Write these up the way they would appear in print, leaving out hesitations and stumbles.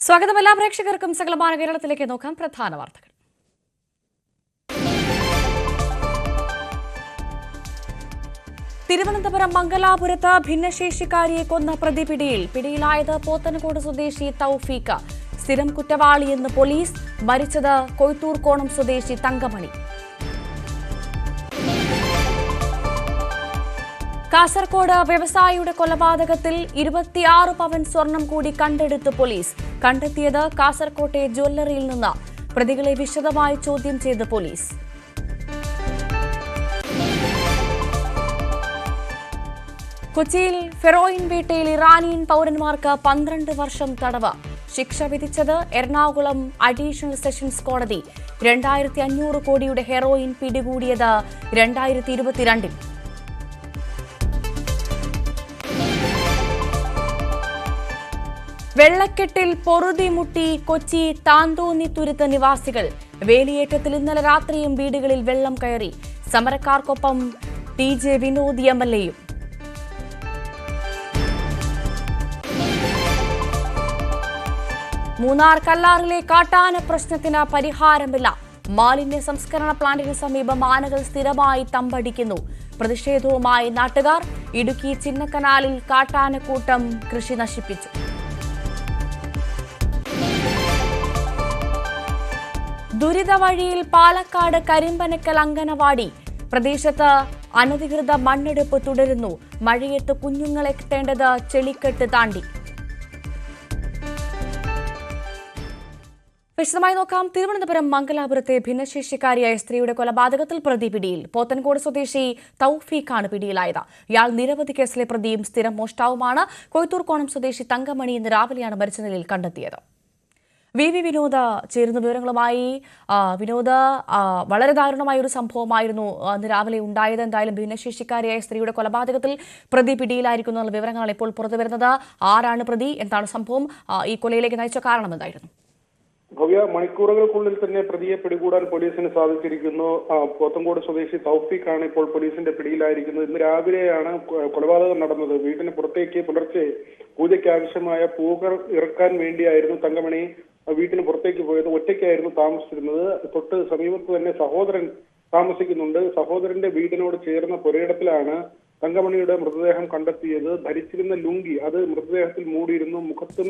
സ്വാഗതം എല്ലാ പ്രേക്ഷകർക്കും സകലമാന കേരളത്തിലേക്ക് നോക്കാം പ്രധാന വാർത്തകൾ. തിരുവനന്തപുരം മംഗലാപുരത്ത് ഭിന്നശേഷിക്കാരിയെ കൊന്ന പ്രതി പിടിയിലായത് പോത്തൻകോട് സ്വദേശി തൗഫീഖ്. സ്ഥിരം കുറ്റവാളിയെന്ന് പോലീസ്. മരിച്ചത് കൊയ്ത്തൂർക്കോണം സ്വദേശി തങ്കമണി. കാസർകോട് വ്യവസായിയുടെ കൊലപാതകത്തിൽ 26 പവൻ സ്വർണം കൂടി കണ്ടെടുത്ത് പോലീസ്. കണ്ടെത്തിയത് കാസർകോട്ടെ ജ്വല്ലറിയിൽ നിന്ന്. പ്രതികളെ വിശദമായി ചോദ്യം ചെയ്ത് പോലീസ്. കൊച്ചിയിൽ ഫെറോയിൻ വേട്ടയിൽ ഇറാനിയൻ പൌരന്മാർക്ക് 12 വർഷം തടവ്. ശിക്ഷ വിധിച്ചത് എറണാകുളം അഡീഷണൽ സെഷൻസ് കോടതി. 2500 കോടിയുടെ ഹെറോയിൻ പിടികൂടിയത് 2022-ൽ. വെള്ളക്കെട്ടിൽ പൊറുതിമുട്ടി കൊച്ചി താന്തോന്നിത്തുരുത്ത് നിവാസികൾ. വേലിയേറ്റത്തിൽ ഇന്നലെ രാത്രിയും വീടുകളിൽ വെള്ളം കയറി. സമരക്കാർക്കൊപ്പം TJ വിനോദ് MLA-യും. മൂന്നാർ കല്ലാറിലെ കാട്ടാന പ്രശ്നത്തിന് പരിഹാരമില്ല. മാലിന്യ സംസ്കരണ പ്ലാന്റിന് സമീപം ആനകൾ സ്ഥിരമായി തമ്പടിക്കുന്നു. പ്രതിഷേധവുമായി നാട്ടുകാർ. ഇടുക്കി ചിന്നക്കനാലിൽ കാട്ടാനക്കൂട്ടം കൃഷി നശിപ്പിച്ചു. ദുരിത വഴിയിൽ പാലക്കാട് കരിമ്പനക്കൽ അങ്കനവാടി. പ്രദേശത്ത് അനധികൃത മണ്ണെടുപ്പ് തുടരുന്നു. മഴയത്ത് കുഞ്ഞുങ്ങളെത്തേണ്ടത് ചെളിക്കെട്ട് താണ്ടി. വിശദമായി നോക്കാം. തിരുവനന്തപുരം മംഗലാപുരത്തെ ഭിന്നശേഷിക്കാരിയായ സ്ത്രീയുടെ കൊലപാതകത്തിൽ പ്രതി പിടിയിൽ. പോത്തൻകോട് സ്വദേശി തൗഫീഖാണ് പിടിയിലായത്. ഇയാൾ നിരവധി കേസിലെ പ്രതിയും സ്ഥിരം മോഷ്ടാവുമാണ്. കൊയ്ത്തൂർക്കോണം സ്വദേശി തങ്കമണി ഇന്ന് രാവിലെയാണ് മരിച്ച നിലയിൽ കണ്ടെത്തിയത്. വിനോദ് ചേരുന്ന വിവരങ്ങളുമായി. വിനോദ്, വളരെ ദാരുണമായ ഒരു സംഭവമായിരുന്നു അന്ന് രാവിലെ ഉണ്ടായത്. എന്തായാലും ഭിന്നശേഷിക്കാരിയായ സ്ത്രീയുടെ കൊലപാതകത്തിൽ പ്രതി പിടിയിലായിരിക്കുന്ന വിവരങ്ങളാണ് ഇപ്പോൾ പുറത്തുവരുന്നത്. ആരാണ് പ്രതി? എന്താണ് സംഭവം? ഈ കൊലയിലേക്ക് നയിച്ച കാരണം എന്തായിരുന്നു? ഭവ്യ, മണിക്കൂറുകൾക്കുള്ളിൽ തന്നെ പ്രതിയെ പിടികൂടാൻ പോലീസിന് സാധിച്ചിരിക്കുന്നു. പോത്തൻകോട് സ്വദേശി തൗഫീഖാണ് ഇപ്പോൾ പോലീസിന്റെ പിടിയിലായിരിക്കുന്നത്. ഇന്ന് രാവിലെയാണ് കൊലപാതകം നടന്നത്. വീടിന് പുറത്തേക്ക് പുലർച്ചെ പൂജയ്ക്ക് ആവശ്യമായ പൂക്കൾ ഇറക്കാൻ വേണ്ടിയായിരുന്നു തങ്കമണി വീട്ടിന് പുറത്തേക്ക് പോയത്. ഒറ്റയ്ക്കായിരുന്നു താമസിച്ചിരുന്നത്. തൊട്ട് സമീപത്ത് തന്നെ സഹോദരൻ താമസിക്കുന്നുണ്ട്. സഹോദരന്റെ വീടിനോട് ചേർന്ന പുരയിടത്തിലാണ് തങ്കമണിയുടെ മൃതദേഹം കണ്ടെത്തിയത്. ധരിച്ചിരുന്ന ലുങ്കി അത് മൃതദേഹത്തിൽ മൂടിയിരുന്നു. മുഖത്തും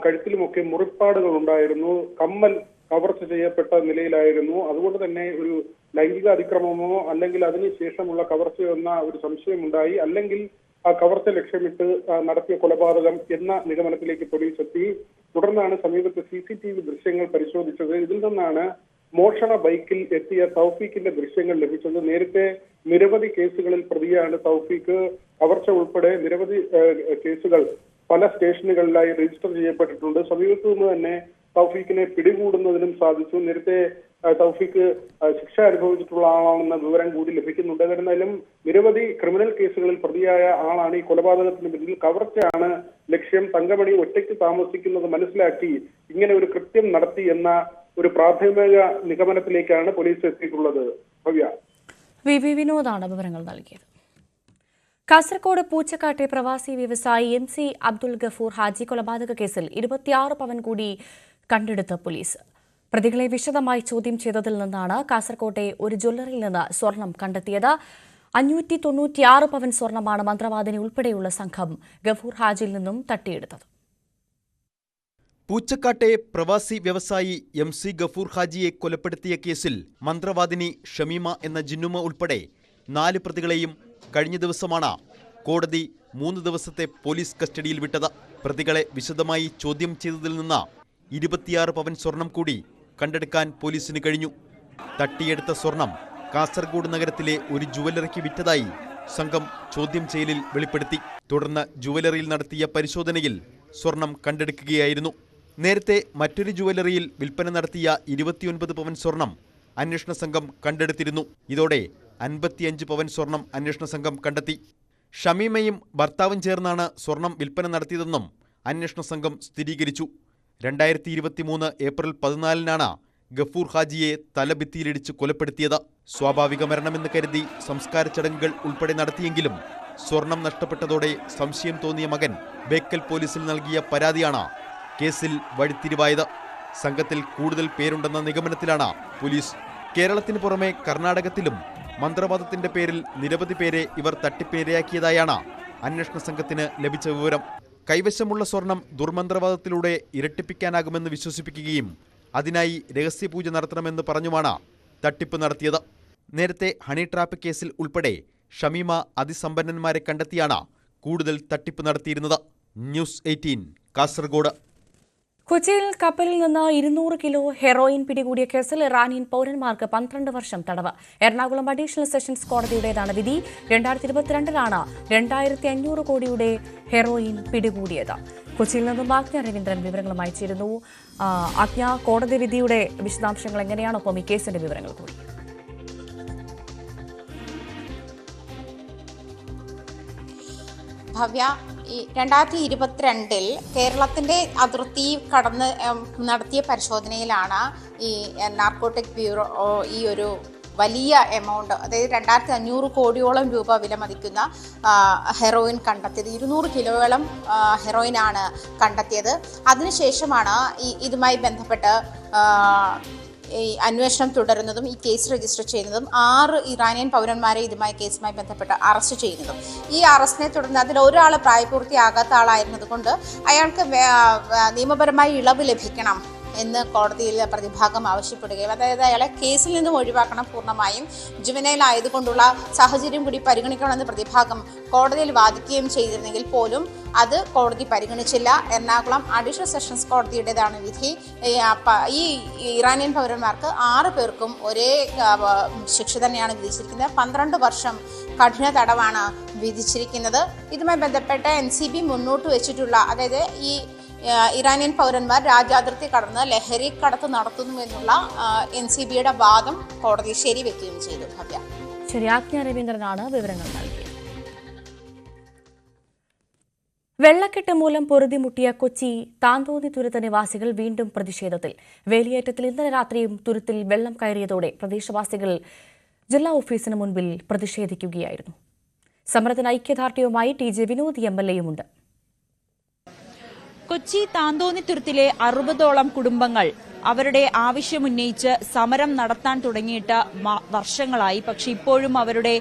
കഴുത്തിലുമൊക്കെ മുറിപ്പാടുകൾ ഉണ്ടായിരുന്നു. കമ്മൽ കവർച്ച ചെയ്യപ്പെട്ട നിലയിലായിരുന്നു. അതുകൊണ്ട് തന്നെ ഒരു ലൈംഗിക അതിക്രമമോ അല്ലെങ്കിൽ അതിനുശേഷമുള്ള കവർച്ചയോ എന്ന ഒരു സംശയമുണ്ടായി. അല്ലെങ്കിൽ ആ കവർച്ച ലക്ഷ്യമിട്ട് നടത്തിയ കൊലപാതകം എന്ന നിഗമനത്തിലേക്ക് പോലീസ് എത്തി. തുടർന്നാണ് സമീപത്തെ CCTV ദൃശ്യങ്ങൾ പരിശോധിച്ചത്. ഇതിൽ നിന്നാണ് മോഷണ ബൈക്കിൽ എത്തിയ തൗഫീഖിന്റെ ദൃശ്യങ്ങൾ ലഭിച്ചത്. നേരത്തെ നിരവധി കേസുകളിൽ പ്രതിയാണ് തൗഫീഖ്. കവർച്ച ഉൾപ്പെടെ നിരവധി കേസുകൾ പല സ്റ്റേഷനുകളിലായി രജിസ്റ്റർ ചെയ്യപ്പെട്ടിട്ടുണ്ട്. സമീപത്തു നിന്ന് തന്നെ തൗഫീഖിനെ പിടികൂടുന്നതിനും സാധിച്ചു. നേരത്തെ തൗഫീഖ് ശിക്ഷ അനുഭവിച്ചിട്ടുള്ള ആളാണെന്ന വിവരം കൂടി ലഭിക്കുന്നുണ്ട്. എന്നിരുന്നാലും നിരവധി ക്രിമിനൽ കേസുകളിൽ പ്രതിയായ ആളാണ്. ഈ കൊലപാതകത്തിന് പിന്നിൽ കവർച്ചയാണ് ലക്ഷ്യം. തങ്കമണി ഒറ്റയ്ക്ക് താമസിക്കുന്നത് മനസ്സിലാക്കി ഇങ്ങനെ ഒരു കൃത്യം നടത്തി എന്ന ഒരു പ്രാഥമിക നിഗമനത്തിലേക്കാണ് പോലീസ് എത്തിയിട്ടുള്ളത്. ഭവ്യ, വിനോദാണ് വിവരങ്ങൾ നൽകിയത്. കാസർകോട് പൂച്ചക്കാട്ടെ പ്രവാസി വ്യവസായി MC അബ്ദുൽ ഗഫൂർ ഹാജി കൊലപാതക കേസിൽ 26 പവൻ കൂടി കണ്ടെടുത്ത പോലീസ്. പ്രതികളെ വിശദമായി ചോദ്യം ചെയ്തതിൽ നിന്നാണ് കാസർകോട്ടെ ഒരു ജ്വല്ലറിയിൽ നിന്ന് സ്വർണം കണ്ടെത്തിയത്. 596 പവൻ സ്വർണമാണ് മന്ത്രവാദിനി ഉൾപ്പെടെയുള്ള സംഘം ഗഫൂർ ഹാജിയിൽ നിന്നും തട്ടിയെടുത്തത്. പൂച്ചക്കാട്ടെ പ്രവാസി വ്യവസായി MC ഗഫൂർ ഹാജിയെ കൊലപ്പെടുത്തിയ കേസിൽ മന്ത്രവാദിനി ഷമീമ എന്ന ജിന്നുമ ഉൾപ്പെടെ 4 പ്രതികളെയും കഴിഞ്ഞ ദിവസമാണ് കോടതി 3 ദിവസത്തെ പോലീസ് കസ്റ്റഡിയിൽ വിട്ടത്. പ്രതികളെ വിശദമായി ചോദ്യം ചെയ്തതിൽ നിന്ന് 26 പവൻ സ്വർണം കൂടി കണ്ടെടുക്കാൻ പോലീസിന് കഴിഞ്ഞു. തട്ടിയെടുത്ത സ്വർണം കാസർഗോഡ് നഗരത്തിലെ ഒരു ജുവലറിക്ക് വിറ്റതായി സംഘം ചോദ്യം ചെയ്യലിൽ വെളിപ്പെടുത്തി. തുടർന്ന് ജുവലറിയിൽ നടത്തിയ പരിശോധനയിൽ സ്വർണം കണ്ടെടുക്കുകയായിരുന്നു. നേരത്തെ മറ്റൊരു ജുവലറിയിൽ വിൽപ്പന നടത്തിയ 29 പവൻ സ്വർണം അന്വേഷണ സംഘം കണ്ടെടുത്തിരുന്നു. ഇതോടെ 55 പവൻ സ്വർണം അന്വേഷണ സംഘം കണ്ടെത്തി. ഷമീമയും ഭർത്താവും ചേർന്നാണ് സ്വർണം വിൽപ്പന നടത്തിയതെന്നും അന്വേഷണ സംഘം സ്ഥിരീകരിച്ചു. 2023 ഏപ്രിൽ 14-നാണ് ഗഫൂർ ഹാജിയെ തലഭിത്തിയിലിടിച്ച് കൊലപ്പെടുത്തിയത്. സ്വാഭാവിക മരണമെന്ന് കരുതി സംസ്കാര ചടങ്ങുകൾ ഉൾപ്പെടെ നടത്തിയെങ്കിലും സ്വർണം നഷ്ടപ്പെട്ടതോടെ സംശയം തോന്നിയ മകൻ ബേക്കൽ പോലീസിൽ നൽകിയ പരാതിയാണ് കേസിൽ വഴിത്തിരിവായത്. സംഘത്തിൽ കൂടുതൽ പേരുണ്ടെന്ന നിഗമനത്തിലാണ് പോലീസ്. കേരളത്തിന് പുറമെ കർണാടകത്തിലും മന്ത്രവാദത്തിന്റെ പേരിൽ നിരവധി പേരെ ഇവർ തട്ടിപ്പിനിരയാക്കിയതായാണ് അന്വേഷണ സംഘത്തിന് ലഭിച്ച വിവരം. കൈവശമുള്ള സ്വർണം ദുർമന്ത്രവാദത്തിലൂടെ ഇരട്ടിപ്പിക്കാനാകുമെന്ന് വിശ്വസിപ്പിക്കുകയും അതിനായി രഹസ്യപൂജ നടത്തണമെന്ന് പറഞ്ഞുമാണ് തട്ടിപ്പ് നടത്തിയത്. നേരത്തെ ഹണി ട്രാപ്പ് കേസിൽ ഉൾപ്പെടെ ഷമീമ അതിസമ്പന്നന്മാരെ കണ്ടെത്തിയാണ് കൂടുതൽ തട്ടിപ്പ് നടത്തിയിരുന്നത്. ന്യൂസ് 18 കാസർഗോഡ്. കൊച്ചിയിൽ കപ്പലിൽ നിന്ന് 200 കിലോ ഹെറോയിൻ പിടികൂടിയ കേസിൽ ഇറാനിയൻ പൗരന്മാർക്ക് 12 വർഷം തടവ്. എറണാകുളം അഡീഷണൽ സെഷൻസ് കോടതിയുടേതാണ് വിധി. 2022 2500 കോടിയുടെ ഹെറോയിൻ പിടികൂടിയത്. കൊച്ചിയിൽ നിന്നും ആജ്ഞ രവീന്ദ്രൻ വിവരങ്ങളുമായി ചേരുന്നു. ആജ്ഞ, കോടതി വിധിയുടെ വിശദാംശങ്ങൾ എങ്ങനെയാണ്, ഒപ്പം ഈ കേസിന്റെ വിവരങ്ങൾ കൂടി? ഭവ്യ, 2022 കേരളത്തിന്റെ അതിർത്തി കടന്ന് നടത്തിയ പരിശോധനയിലാണ് ഈ നാർക്കോട്ടിക് ബ്യൂറോ ഈ ഒരു വലിയ എമൗണ്ട്, അതായത് 2500 കോടിയോളം രൂപ വിലമതിക്കുന്ന ഹെറോയിൻ കണ്ടെത്തിയത്. 200 കിലോയോളം ഹെറോയിനാണ് കണ്ടെത്തിയത്. അതിനുശേഷമാണ് ഇതുമായി ബന്ധപ്പെട്ട് ഈ അന്വേഷണം തുടരുന്നതും ഈ കേസ് രജിസ്റ്റർ ചെയ്യുന്നതും 6 ഇറാനിയൻ പൗരന്മാരെ കേസുമായി ബന്ധപ്പെട്ട് അറസ്റ്റ് ചെയ്യുന്നതും. ഈ അറസ്റ്റിനെ തുടർന്ന് അതിൽ ഒരാൾ പ്രായപൂർത്തിയാകാത്ത ആളായിരുന്നതുകൊണ്ട് അയാൾക്ക് നിയമപരമായി ഇളവ് ലഭിക്കണം എന്ന് കോടതിയിൽ പ്രതിഭാഗം ആവശ്യപ്പെടുകയും, അതായത് അയാളെ കേസിൽ നിന്നും ഒഴിവാക്കണം, പൂർണ്ണമായും ജുവനൈൽ ആയതുകൊണ്ടുള്ള സാഹചര്യം കൂടി പരിഗണിക്കണമെന്ന് പ്രതിഭാഗം കോടതിയിൽ വാദിക്കുകയും ചെയ്തിരുന്നെങ്കിൽ പോലും അത് കോടതി പരിഗണിച്ചില്ല. എറണാകുളം അഡീഷണൽ സെഷൻസ് കോടതിയുടേതാണ് വിധി. ഈ ഇറാനിയൻ പൗരന്മാർക്ക് 6 പേർക്കും ഒരേ ശിക്ഷ തന്നെയാണ് വിധിച്ചിരിക്കുന്നത്. 12 വർഷം കഠിന തടവാണ് വിധിച്ചിരിക്കുന്നത്. ഇതുമായി ബന്ധപ്പെട്ട് NCB മുന്നോട്ട് വെച്ചിട്ടുള്ള, അതായത് ഈ ഇറാനിയൻ പൗരന്മാർ രാജ്യാതിർത്തി കടന്ന് ലഹരി കടത്ത് നടത്തുന്നു എന്നുള്ള NCBയുടെ വാദം കോടതി ശരിവെക്കുകയും ചെയ്തു. ഭവ്യ, ശരി. ആജ്ഞ രവീന്ദ്രനാണ് വിവരങ്ങൾ നൽകിയത്. വെള്ളക്കെട്ട് മൂലം പൊറുതിമുട്ടിയ കൊച്ചി താന്തോന്നി തുരുത്ത് നിവാസികൾ വീണ്ടും പ്രതിഷേധത്തിൽ. വേലിയേറ്റത്തിൽ ഇന്നലെ രാത്രിയും തുരുത്തിൽ വെള്ളം കയറിയതോടെ പ്രദേശവാസികൾ ജില്ലാ ഓഫീസിന് മുൻപിൽ പ്രതിഷേധിക്കുകയായിരുന്നു. സമരത്തിന് ഐക്യദാർഢ്യവുമായി TJ വിനോദ് MLAയുമുണ്ട്. കൊച്ചി താന്തോന്നിത്തുരുത്തിലെ 60ഓളം കുടുംബങ്ങൾ അവരുടെ ആവശ്യമുന്നയിച്ച് സമരം നടത്താൻ തുടങ്ങിയിട്ട് വർഷങ്ങളായി. പക്ഷെ ഇപ്പോഴും അവരുടെ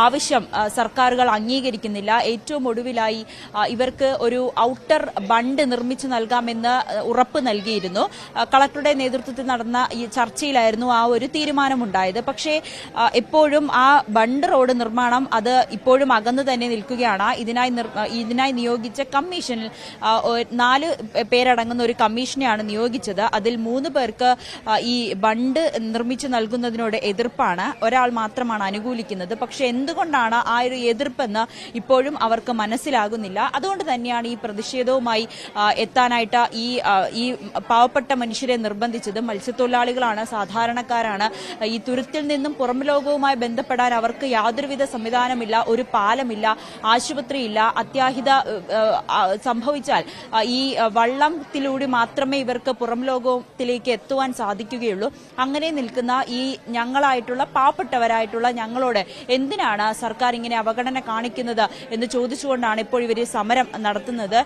ആവശ്യം സർക്കാരുകൾ അംഗീകരിക്കുന്നില്ല. ഏറ്റവും ഒടുവിലായി ഇവർക്ക് ഒരു ഔട്ടർ ബണ്ട് നിർമ്മിച്ചു നൽകാമെന്ന് ഉറപ്പ് നൽകിയിരുന്നു. കളക്ടറുടെ നേതൃത്വത്തിൽ നടന്ന ഈ ചർച്ചയിലായിരുന്നു ആ ഒരു തീരുമാനമുണ്ടായത്. പക്ഷേ എപ്പോഴും ആ ബണ്ട് റോഡ് നിർമ്മാണം അത് ഇപ്പോഴും അകന്നു തന്നെ നിൽക്കുകയാണ്. ഇതിനായി നിയോഗിച്ച കമ്മീഷനിൽ 4 പേരടങ്ങുന്ന ഒരു കമ്മീഷനെയാണ് നിയോഗിച്ചത്. അതിൽ 3 പേർക്ക് ഈ ബണ്ട് നിർമ്മിച്ചു നൽകുന്നതിനോട് എതിർപ്പാണ്. ഒരാൾ മാത്രമാണ് അനുകൂലിക്കുന്നത്. പക്ഷെ എന്തുകൊണ്ടാണ് ആ ഒരു എതിർപ്പെന്ന് ഇപ്പോഴും അവർക്ക് മനസ്സിലാകുന്നില്ല. അതുകൊണ്ട് തന്നെയാണ് ഈ പ്രതിഷേധവുമായി എത്താനായിട്ട് ഈ പാവപ്പെട്ട മനുഷ്യരെ നിർബന്ധിച്ചത്. മത്സ്യത്തൊഴിലാളികളാണ്, സാധാരണക്കാരാണ്. ഈ തുരുത്തിൽ നിന്നും പുറം ലോകവുമായി ബന്ധപ്പെടാൻ അവർക്ക് യാതൊരുവിധ സംവിധാനമില്ല, ഒരു പാലമില്ല, ആശുപത്രിയില്ല. അത്യാഹിത സംഭവിച്ചാൽ ഈ വള്ളത്തിലൂടെ മാത്രമേ ഇവർക്ക് പുറം ലോകത്തിലേക്ക് എത്തുവാൻ സാധിക്കുകയുള്ളൂ. അങ്ങനെ നിൽക്കുന്ന ഈ ഞങ്ങളായിട്ടുള്ള പാവപ്പെട്ടവരായിട്ടുള്ള ഞങ്ങളോട് എന്തിനാണ് സർക്കാർ ഇങ്ങനെ അവഗണന കാണിക്കുന്നത് എന്ന് ചോദിച്ചുകൊണ്ടാണ് ഇപ്പോൾ ഇവർ സമരം നടത്തുന്നത്.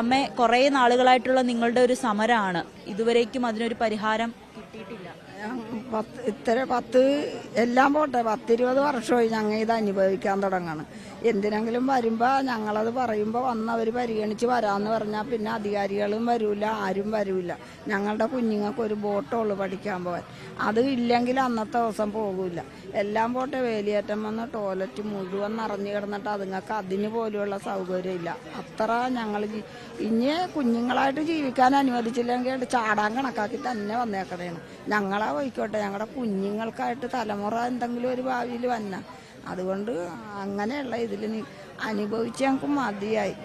അമ്മേ, കുറേ നാളുകളായിട്ടുള്ള നിങ്ങളുടെ ഒരു സമരമാണ്. ഇതുവരേക്കും അതിനൊരു പരിഹാരം കിട്ടിയിട്ടില്ല. എല്ലാം പോട്ടെ, 10-20 വർഷമായി ഞങ്ങൾ ഇത് അനുഭവിക്കാൻ തുടങ്ങണം. എന്തിനെങ്കിലും വരുമ്പോൾ ഞങ്ങളത് പറയുമ്പോൾ വന്നവർ പരിഗണിച്ച് വരാമെന്ന് പറഞ്ഞാൽ പിന്നെ അധികാരികളും വരൂല, ആരും വരൂല. ഞങ്ങളുടെ കുഞ്ഞുങ്ങൾക്ക് ഒരു ബോട്ടുള്ളൂ പഠിക്കാൻ പോകാൻ. അത് ഇല്ലെങ്കിൽ അന്നത്തെ ദിവസം പോകില്ല. എല്ലാം പോട്ടെ, വേലിയേറ്റം വന്ന് ടോയ്ലറ്റ് മുഴുവൻ നിറഞ്ഞു കിടന്നിട്ട് അതുങ്ങൾക്ക് അതിന് പോലെയുള്ള സൗകര്യമില്ല. അത്ര ഞങ്ങൾ ഇനി കുഞ്ഞുങ്ങളായിട്ട് ജീവിക്കാൻ അനുവദിച്ചില്ലെങ്കിൽ ചാടാൻ കണക്കാക്കി തന്നെ വന്നേക്കണേണ്. ഞങ്ങളാ പോയിക്കോട്ടെ, ഞങ്ങളുടെ കുഞ്ഞുങ്ങൾക്കായിട്ട് തലമുറ എന്തെങ്കിലും ഒരു ഭാവിയിൽ വന്ന. അതുകൊണ്ട് അങ്ങനെയുള്ള ഇതിൽ അനുഭവിച്ച് ഞങ്ങൾക്ക് മതിയായി.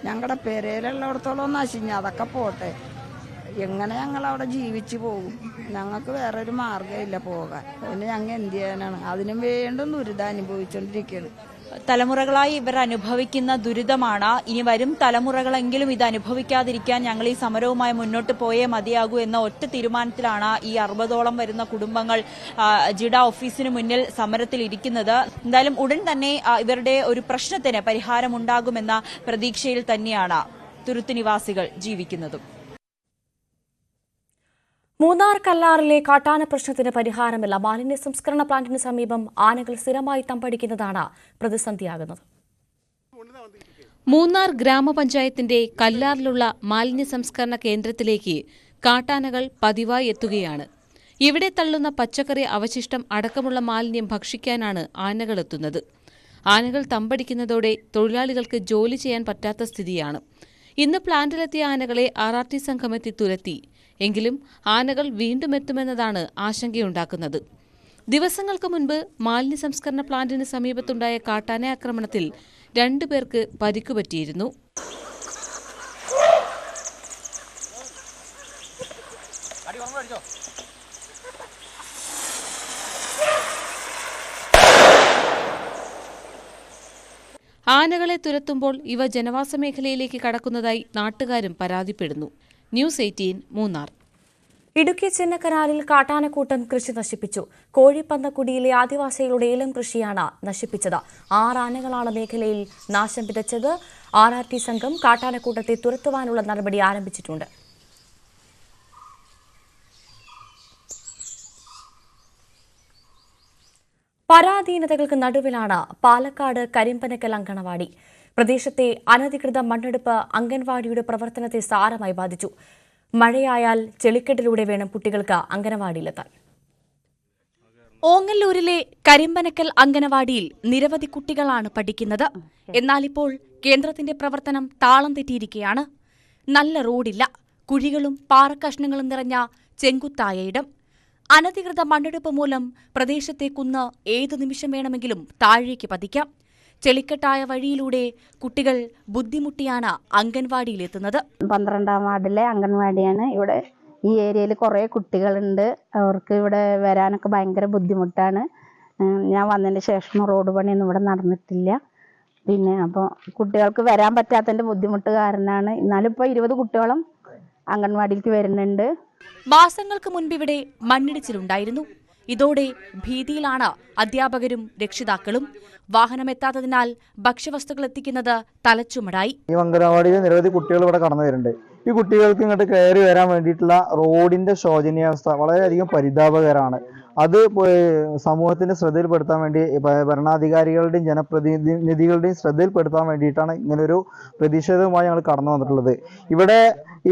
ഞങ്ങളുടെ പെരയിലുള്ളിടത്തോളം നശിഞ്ഞ അതൊക്കെ പോട്ടെ, എങ്ങനെ ഞങ്ങൾ അവിടെ ജീവിച്ചു പോകും? ഞങ്ങൾക്ക് വേറൊരു മാർഗ്ഗമില്ല പോകാൻ. പിന്നെ ഞങ്ങൾ എന്ത് ചെയ്യാനാണ്? അതിനും വീണ്ടും ദുരിതം അനുഭവിച്ചുകൊണ്ടിരിക്കുകയാണ്. തലമുറകളായി ഇവർ അനുഭവിക്കുന്ന ദുരിതമാണ്. ഇനി വരും തലമുറകളെങ്കിലും ഇത് അനുഭവിക്കാതിരിക്കാൻ ഞങ്ങൾ ഈ സമരവുമായി മുന്നോട്ട് പോയേ മതിയാകൂ എന്ന ഒറ്റ തീരുമാനത്തിലാണ് ഈ 60ഓളം വരുന്ന കുടുംബങ്ങൾ ജിഡ ഓഫീസിന് മുന്നിൽ സമരത്തിൽ ഇരിക്കുന്നത്. എന്തായാലും ഉടൻ തന്നെ ഇവരുടെ ഒരു പ്രശ്നത്തിന് പരിഹാരമുണ്ടാകുമെന്ന പ്രതീക്ഷയിൽ തന്നെയാണ് തുരുത്ത് നിവാസികൾ ജീവിക്കുന്നതും. മൂന്നാർ കല്ലാറിലെ കാട്ടാന പ്രശ്നത്തിന് പരിഹാരമില്ല. മാലിന്യ സംസ്കരണ പ്ലാന്റിന് സമീപം ആനകൾ സ്ഥിരമായി തമ്പടിക്കുന്നതാണ് പ്രതിസന്ധിയാകുന്നത്. മൂന്നാർ ഗ്രാമപഞ്ചായത്തിന്റെ കല്ലാറിലുള്ള മാലിന്യ സംസ്കരണ കേന്ദ്രത്തിലേക്ക് കാട്ടാനകൾ പതിവായി എത്തുകയാണ്. ഇവിടെ തള്ളുന്ന പച്ചക്കറി അവശിഷ്ടം അടക്കമുള്ള മാലിന്യം ഭക്ഷിക്കാനാണ് ആനകൾ എത്തുന്നത്. ആനകൾ തമ്പടിക്കുന്നതോടെ തൊഴിലാളികൾക്ക് ജോലി ചെയ്യാൻ പറ്റാത്ത സ്ഥിതിയാണ്. ഇന്ന് പ്ലാന്റിലെത്തിയ ആനകളെ RRT സംഘമെത്തി തുരത്തി. എങ്കിലും ആനകൾ വീണ്ടും എത്തുമെന്നതാണ് ആശങ്കയുണ്ടാക്കുന്നത്. ദിവസങ്ങൾക്ക് മുൻപ് മാലിന്യ സംസ്കരണ പ്ലാന്റിന് സമീപത്തുണ്ടായ കാട്ടാന ആക്രമണത്തിൽ 2 പേർക്ക് പരിക്കുപറ്റിയിരുന്നു. ആനകളെ തുരത്തുമ്പോൾ ഇവ ജനവാസ മേഖലയിലേക്ക് കടക്കുന്നതായി നാട്ടുകാരും പരാതിപ്പെടുന്നു. ന്യൂസ് 18 മൂന്നാർ. ഇടുക്കി ചിന്നക്കനാലിൽ കാട്ടാനക്കൂട്ടം കൃഷി നശിപ്പിച്ചു. കോഴിപ്പന്തക്കുടിയിലെ ആദിവാസികളുടെ ഏലം കൃഷിയാണ് നശിപ്പിച്ചത്. 6 ആനകളാണ് മേഖലയിൽ നാശം വിതച്ചത്. RRT സംഘം കാട്ടാനക്കൂട്ടത്തെ തുരത്തുവാനുള്ള നടപടി ആരംഭിച്ചിട്ടുണ്ട്. പരാധീനതകൾക്ക് നടുവിലാണ് പാലക്കാട് കരിമ്പനക്കൽ അങ്കണവാടി. പ്രദേശത്തെ അനധികൃത മണ്ണെടുപ്പ് അംഗൻവാടിയുടെ പ്രവർത്തനത്തെ സാരമായി ബാധിച്ചു. മഴയായാൽ ചെളിക്കെട്ടിലൂടെ വേണം കുട്ടികൾക്ക് അംഗനവാടിയിലെത്താൻ. ഓങ്ങല്ലൂരിലെ കരിമ്പനക്കൽ അംഗനവാടിയിൽ നിരവധി കുട്ടികളാണ് പഠിക്കുന്നത്. എന്നാലിപ്പോൾ കേന്ദ്രത്തിന്റെ പ്രവർത്തനം താളം തെറ്റിയിരിക്കുകയാണ്. നല്ല റോഡില്ല, കുഴികളും പാറക്കഷ്ണങ്ങളും നിറഞ്ഞ ചെങ്കുത്തായ ഇടം. അനധികൃത മണ്ണെടുപ്പ് മൂലം പ്രദേശത്തെ കുന്ന് ഏതു നിമിഷം വേണമെങ്കിലും താഴേക്ക് പതിക്കാം. ചെളിക്കെട്ടായ വഴിയിലൂടെ കുട്ടികൾ ബുദ്ധിമുട്ടിയാണ് അംഗൻവാടിയിലെത്തുന്നത്. 12ാം വാർഡിലെ അംഗൻവാടിയാണ്. ഇവിടെ ഈ ഏരിയയിൽ കുറേ കുട്ടികളുണ്ട്. അവർക്ക് ഇവിടെ വരാനൊക്കെ ഭയങ്കര ബുദ്ധിമുട്ടാണ്. ഞാൻ വന്നതിന് ശേഷം റോഡ് പണിയൊന്നും ഇവിടെ നടന്നിട്ടില്ല. പിന്നെ അപ്പോൾ കുട്ടികൾക്ക് വരാൻ പറ്റാത്തതിൻ്റെ ബുദ്ധിമുട്ട് കാരണമാണ്. എന്നാലും ഇപ്പോൾ 20 കുട്ടികളും അംഗൻവാടിയിലേക്ക് വരുന്നുണ്ട്. മാസങ്ങൾക്ക് മുൻപിവിടെ മണ്ണിടിച്ചിലുണ്ടായിരുന്നു. ഇതോടെ ഭീതിയിലാണ് അധ്യാപകരും രക്ഷിതാക്കളും. വാഹനമെത്താത്തതിനാൽ ഭക്ഷ്യവസ്തുക്കൾ എത്തിക്കുന്നത് തലച്ചുമടായി. ഈ അംഗനവാടിയിൽ നിരവധി കുട്ടികൾ ഇവിടെ കടന്നു വരുന്നുണ്ട്. ഈ കുട്ടികൾക്ക് ഇങ്ങോട്ട് കയറി വരാൻ വേണ്ടിയിട്ടുള്ള റോഡിന്റെ ശോചനീയാവസ്ഥ വളരെയധികം പരിതാപകരമാണ്. അത് സമൂഹത്തിന്റെ ശ്രദ്ധയിൽപ്പെടുത്താൻ വേണ്ടി ഭരണാധികാരികളുടെയും ജനപ്രതിനിധികളുടെയും ശ്രദ്ധയിൽപ്പെടുത്താൻ വേണ്ടിയിട്ടാണ് ഇങ്ങനൊരു പ്രതിഷേധവുമായി ഞങ്ങൾ കടന്നു വന്നിട്ടുള്ളത്. ഇവിടെ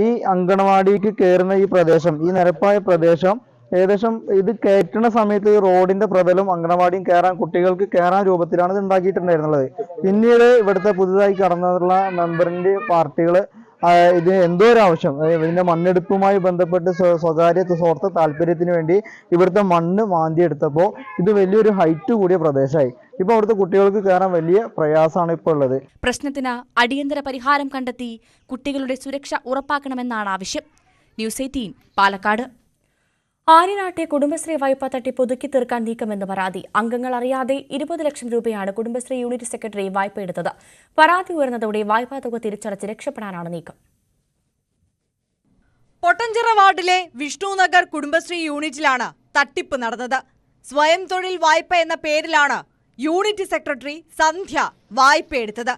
ഈ അംഗനവാടിക്ക് കയറുന്ന ഈ പ്രദേശം, ഈ നിരപ്പായ പ്രദേശം ഏകദേശം ഇത് കയറ്റുന്ന സമയത്ത് ഈ റോഡിന്റെ പ്രതലം അംഗനവാടിയും കുട്ടികൾക്ക് കയറാൻ രൂപത്തിലാണ് ഇത് ഉണ്ടാക്കിയിട്ടുണ്ടായിരുന്നത്. പിന്നീട് ഇവിടുത്തെ പുതുതായി കടന്നുള്ള മെമ്പറിന്റെ പാർട്ടികൾ ഇത് എന്തോ ഒരു ആവശ്യം, ഇതിന്റെ മണ്ണെടുപ്പുമായി ബന്ധപ്പെട്ട് സ്വകാര്യ സ്വാർത്ഥ താല്പര്യത്തിന് വേണ്ടി ഇവിടുത്തെ മണ്ണ് മാന്തിയെടുത്തപ്പോൾ ഇത് വലിയൊരു ഹൈറ്റ് കൂടിയ പ്രദേശമായി. ഇപ്പൊ അവിടുത്തെ കുട്ടികൾക്ക് കയറാൻ വലിയ പ്രയാസമാണ് ഇപ്പോൾ ഉള്ളത്. പ്രശ്നത്തിന് അടിയന്തര പരിഹാരം കണ്ടെത്തി കുട്ടികളുടെ സുരക്ഷ ഉറപ്പാക്കണമെന്നാണ് ആവശ്യം. ന്യൂസ് 18 പാലക്കാട്. ആര്യനാട്ടെ കുടുംബശ്രീ വായ്പ തട്ടിപ്പ് ഒതുക്കി തീർക്കാൻ നീക്കമെന്ന് പരാതി. അംഗങ്ങൾ അറിയാതെ 20 ലക്ഷം രൂപയാണ് കുടുംബശ്രീ യൂണിറ്റ് സെക്രട്ടറി വായ്പ എടുത്തത്. പരാതി ഉയർന്നതോടെ വായ്പാ തുക തിരിച്ചടച്ച് രക്ഷപ്പെടാനാണ് നീക്കം. പൊട്ടഞ്ചിറ വാർഡിലെ വിഷ്ണുനഗർ കുടുംബശ്രീ യൂണിറ്റിലാണ് തട്ടിപ്പ് നടന്നത്. സ്വയം തൊഴിൽ വായ്പ എന്ന പേരിലാണ് യൂണിറ്റ് സെക്രട്ടറി സന്ധ്യ വായ്പ എടുത്തത്.